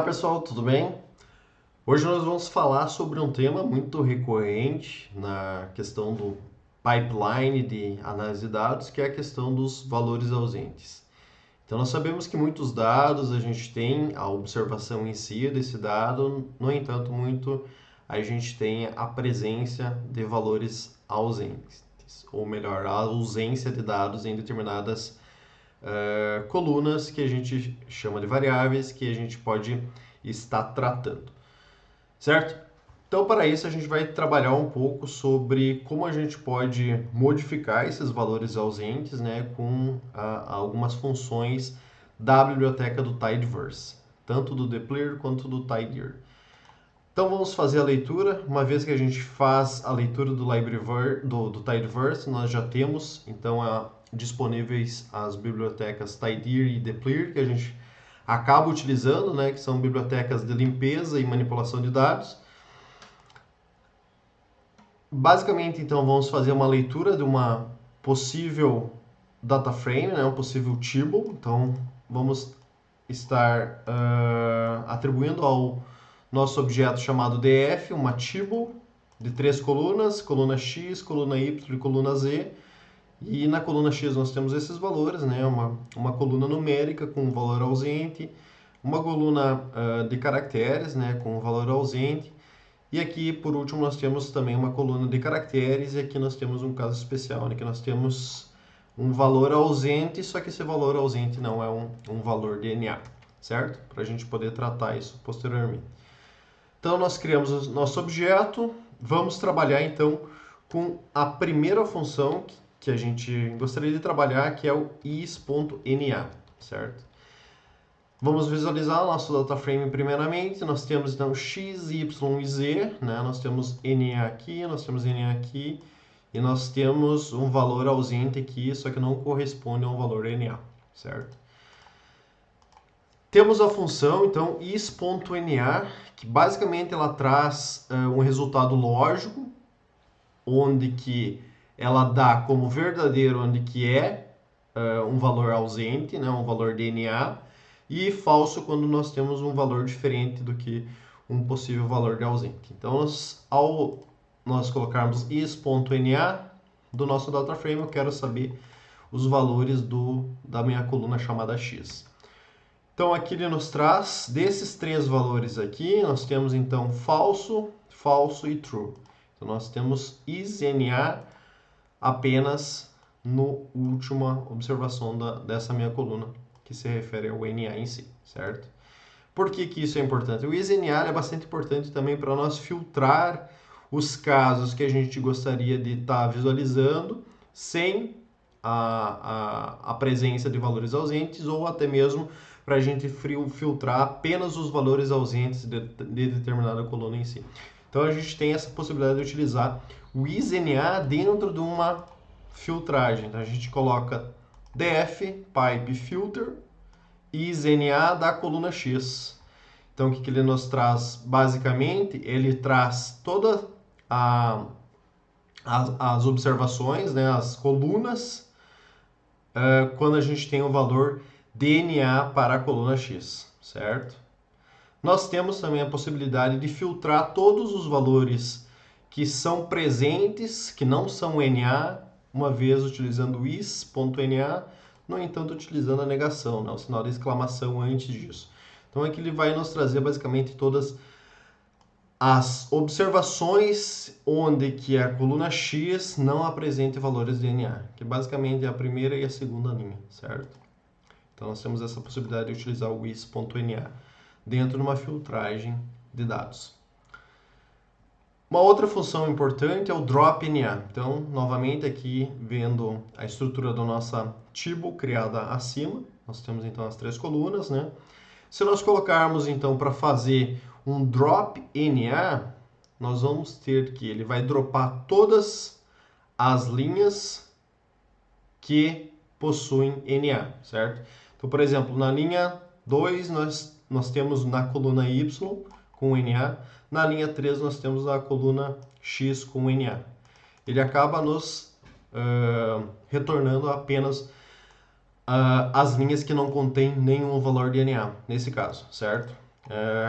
pessoal, tudo bem? Hoje nós vamos falar sobre um tema muito recorrente na questão do pipeline de análise de dados, que é a questão dos valores ausentes. Então nós sabemos que muitos dados a gente tem a observação em si desse dado, no entanto, a gente tem a presença de valores ausentes, ou melhor, a ausência de dados em determinadas colunas que a gente chama de variáveis que a gente pode estar tratando, certo? Então, para isso, a gente vai trabalhar um pouco sobre como a gente pode modificar esses valores ausentes, né, com algumas funções da biblioteca do Tidyverse, tanto do dplyr quanto do tidyr. Então, vamos fazer a leitura. Uma vez que a gente faz a leitura do Tidyverse, nós já temos, então, disponíveis as bibliotecas tidyr e dplyr, que a gente acaba utilizando, né, que são bibliotecas de limpeza e manipulação de dados. Basicamente, então, vamos fazer uma leitura de uma possível data frame, né, um possível table. Então, vamos estar atribuindo ao nosso objeto chamado df uma table de 3 colunas, coluna x, coluna y e coluna z. E na coluna x nós temos esses valores, né, uma coluna numérica com um valor ausente, uma coluna de caracteres, né, com um valor ausente. E aqui, por último, nós temos também uma coluna de caracteres, e aqui nós temos um caso especial, né, que nós temos um valor ausente, só que esse valor ausente não é um valor DNA, certo? Para a gente poder tratar isso posteriormente. Então, nós criamos o nosso objeto, vamos trabalhar, então, com a primeira função que a gente gostaria de trabalhar, que é o is.na, certo? Vamos visualizar o nosso data frame primeiramente. Nós temos então x, y e z, né? Nós temos NA aqui, nós temos NA aqui e nós temos um valor ausente aqui, só que não corresponde a um valor NA, certo? Temos a função então is.na, que basicamente ela traz um resultado lógico, onde que ela dá como verdadeiro onde que é um valor ausente, né? Um valor DNA, e falso quando nós temos um valor diferente do que um possível valor de ausente. Então, ao nós colocarmos is.na do nosso data frame, eu quero saber os valores da minha coluna chamada x. Então, aqui ele nos traz, desses 3 valores aqui, nós temos então falso, falso e true. Então, nós temos is.na apenas no última observação dessa minha coluna, que se refere ao NA em si, certo? Por que isso é importante? O is.na é bastante importante também para nós filtrar os casos que a gente gostaria de estar visualizando sem a presença de valores ausentes, ou até mesmo para a gente filtrar apenas os valores ausentes de determinada coluna em si. Então a gente tem essa possibilidade de utilizar o is.na dentro de uma filtragem. Então a gente coloca df pipe filter is.na da coluna x. Então o que ele nos traz? Basicamente, ele traz todas as observações, né, as colunas, quando a gente tem o valor DNA para a coluna x, certo? Nós temos também a possibilidade de filtrar todos os valores que são presentes, que não são NA, uma vez utilizando is.na, no entanto utilizando a negação, né, o sinal de exclamação antes disso. Então aqui ele vai nos trazer basicamente todas as observações onde que a coluna X não apresente valores de NA, que basicamente é a primeira e a segunda linha, certo? Então nós temos essa possibilidade de utilizar o is.na dentro de uma filtragem de dados. Uma outra função importante é o drop.na. Então, novamente aqui vendo a estrutura da nossa table criada acima, nós temos então as 3 colunas, né? Se nós colocarmos então para fazer um drop.na, nós vamos ter que ele vai dropar todas as linhas que possuem NA, certo? Então, por exemplo, na linha 2 nós temos na coluna Y com NA, na linha 3 nós temos a coluna X com NA. Ele acaba nos retornando apenas as linhas que não contêm nenhum valor de NA, nesse caso, certo?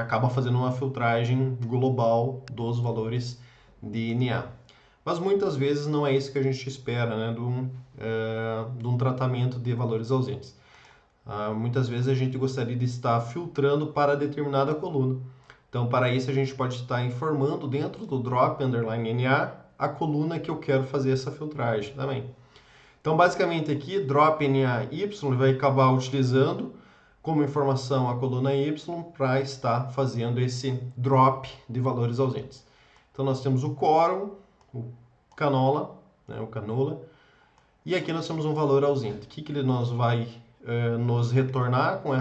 acaba fazendo uma filtragem global dos valores DNA. Mas muitas vezes não é isso que a gente espera, né, de um tratamento de valores ausentes. Muitas vezes a gente gostaria de estar filtrando para determinada coluna. Então, para isso, a gente pode estar informando dentro do drop underline NA a coluna que eu quero fazer essa filtragem também. Então, basicamente aqui, drop NAY vai acabar utilizando como informação a coluna Y para estar fazendo esse drop de valores ausentes. Então, nós temos o quorum, o canola, né, o canola, e aqui nós temos um valor ausente. O que ele vai nos retornar com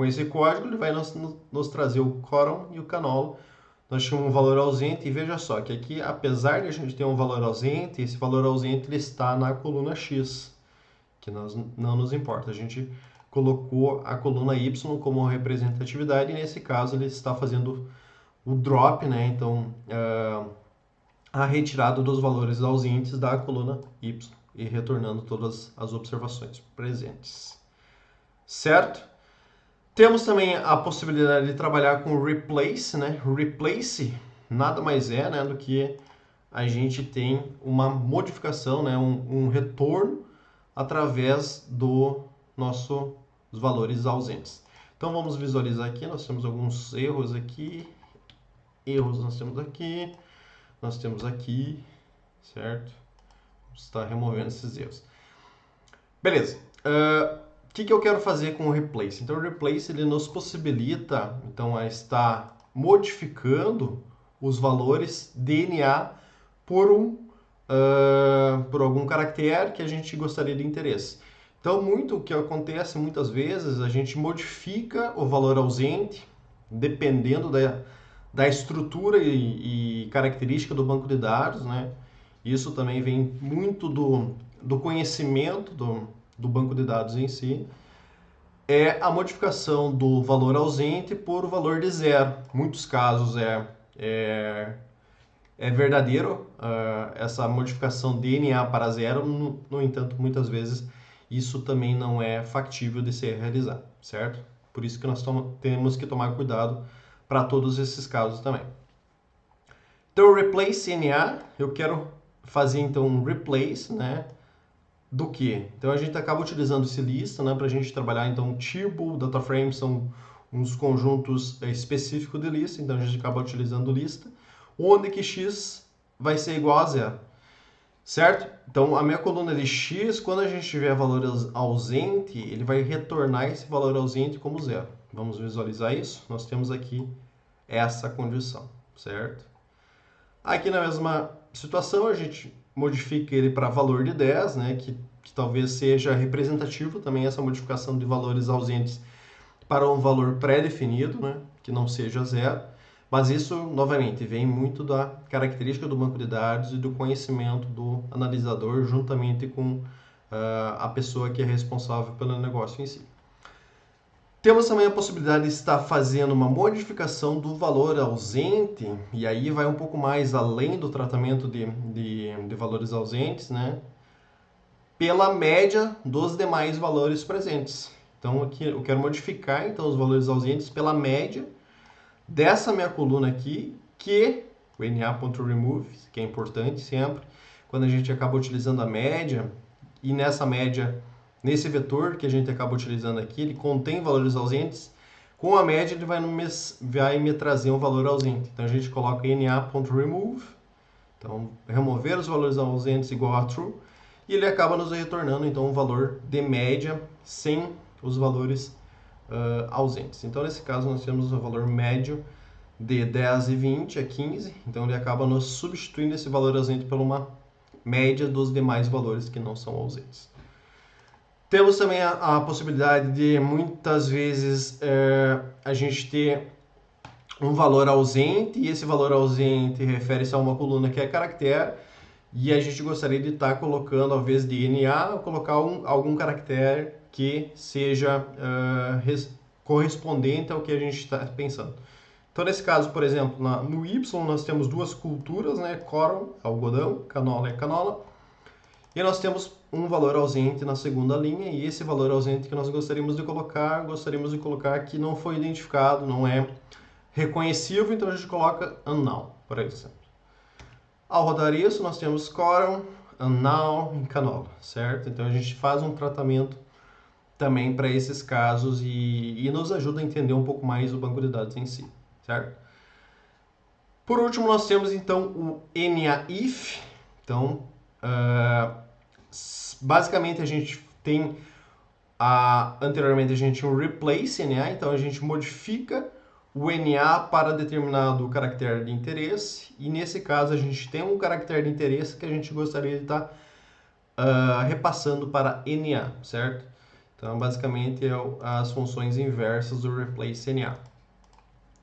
esse código? Ele vai nos trazer o quorum e o canola. Nós temos um valor ausente e veja só que aqui, apesar de a gente ter um valor ausente, esse valor ausente ele está na coluna X, que não nos importa. A gente colocou a coluna Y como representatividade e nesse caso ele está fazendo o drop, né? Então, a retirada dos valores ausentes da coluna Y e retornando todas as observações presentes. Certo? Temos também a possibilidade de trabalhar com replace, né? Replace nada mais é, né, do que a gente tem uma modificação, né, um retorno através dos valores ausentes. Então vamos visualizar aqui, nós temos alguns erros aqui. Erros nós temos aqui, certo? Vamos estar removendo esses erros. Beleza. O que eu quero fazer com o replace? Então, o replace ele nos possibilita então, a estar modificando os valores DNA por algum caractere que a gente gostaria de interesse. Então, o que acontece muitas vezes, a gente modifica o valor ausente, dependendo da estrutura e característica do banco de dados, né? Isso também vem muito do conhecimento do banco de dados em si, é a modificação do valor ausente por o valor de zero. Em muitos casos é verdadeiro essa modificação DNA para zero, no entanto, muitas vezes isso também não é factível de ser realizado, certo? Por isso que nós temos que tomar cuidado para todos esses casos também. Então, replace NA, eu quero fazer então um replace, né? Do que? Então a gente acaba utilizando esse lista, né, para a gente trabalhar. Então, table, data frame são uns conjuntos específicos de lista, então a gente acaba utilizando lista, onde que x vai ser igual a zero, certo? Então a minha coluna de x, quando a gente tiver valor ausente, ele vai retornar esse valor ausente como zero. Vamos visualizar isso? Nós temos aqui essa condição, certo? Aqui na mesma situação, a gente modifica ele para valor de 10, né, que talvez seja representativo também essa modificação de valores ausentes para um valor pré-definido, né, que não seja zero. Mas isso, novamente, vem muito da característica do banco de dados e do conhecimento do analisador juntamente com a pessoa que é responsável pelo negócio em si. Temos também a possibilidade de estar fazendo uma modificação do valor ausente, e aí vai um pouco mais além do tratamento de valores ausentes, né? Pela média dos demais valores presentes. Então, aqui eu quero modificar então, os valores ausentes pela média dessa minha coluna aqui, que o na.remove, que é importante sempre, quando a gente acaba utilizando a média, e nessa média, nesse vetor que a gente acaba utilizando aqui, ele contém valores ausentes, com a média ele vai me trazer um valor ausente. Então a gente coloca na.remove, então remover os valores ausentes igual a true, e ele acaba nos retornando então um valor de média sem os valores ausentes. Então nesse caso nós temos o valor médio de 10 e 20 é 15, então ele acaba nos substituindo esse valor ausente por uma média dos demais valores que não são ausentes. Temos também a possibilidade de, muitas vezes, a gente ter um valor ausente, e esse valor ausente refere-se a uma coluna que é caractere, e a gente gostaria de estar colocando, ao invés de NA, colocar algum caractere que seja correspondente ao que a gente está pensando. Então, nesse caso, por exemplo, no Y nós temos duas culturas, né? Corn, algodão, canola é canola. E nós temos um valor ausente na segunda linha, e esse valor ausente que nós gostaríamos de colocar que não foi identificado, não é reconhecível, então a gente coloca unknown, por exemplo. Ao rodar isso, nós temos Coral, unknown e canola, certo? Então a gente faz um tratamento também para esses casos e nos ajuda a entender um pouco mais o banco de dados em si, certo? Por último, nós temos então o NAIF. Então, basicamente a gente tem anteriormente a gente tinha um replace NA, então a gente modifica o NA para determinado caractere de interesse, e nesse caso a gente tem um caractere de interesse que a gente gostaria de estar repassando para NA, certo? Então, basicamente, as funções inversas do replace NA.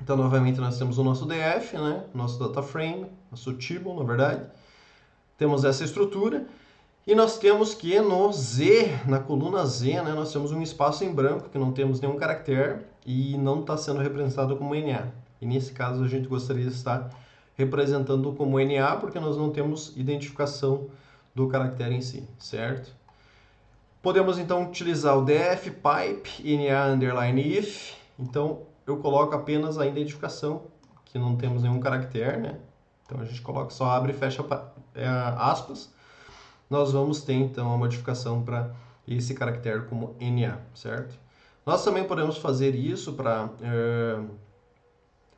Então, novamente, nós temos o nosso DF, né? Nosso data frame, nosso table, na verdade. Temos essa estrutura. E nós temos que no Z, na coluna Z, né, nós temos um espaço em branco, que não temos nenhum caractere e não está sendo representado como NA. E nesse caso, a gente gostaria de estar representando como NA, porque nós não temos identificação do caractere em si, certo? Podemos então utilizar o def pipe NA underline if. Então eu coloco apenas a identificação, que não temos nenhum caractere, né? Então a gente coloca, só abre e fecha aspas. Nós vamos ter então a modificação para esse caractere como NA, certo? Nós também podemos fazer isso para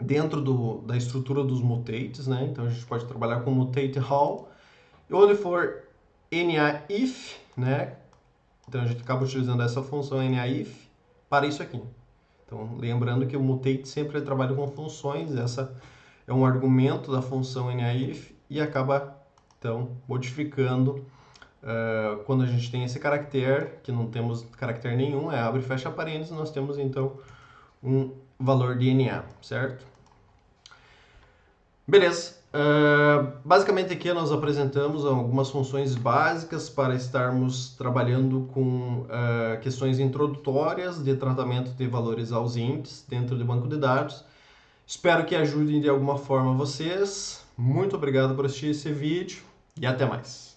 dentro da estrutura dos mutates, né? Então a gente pode trabalhar com mutate all, onde for NA if, né? Então a gente acaba utilizando essa função NAIF para isso aqui. Então, lembrando que o mutate sempre trabalha com funções, essa é um argumento da função NAIF e acaba então modificando quando a gente tem esse caractere, que não temos caractere nenhum, abre e fecha parênteses, nós temos então um valor de NA, certo? Beleza. Basicamente aqui nós apresentamos algumas funções básicas para estarmos trabalhando com questões introdutórias de tratamento de valores ausentes dentro do banco de dados. Espero que ajudem de alguma forma vocês. Muito obrigado por assistir esse vídeo e até mais.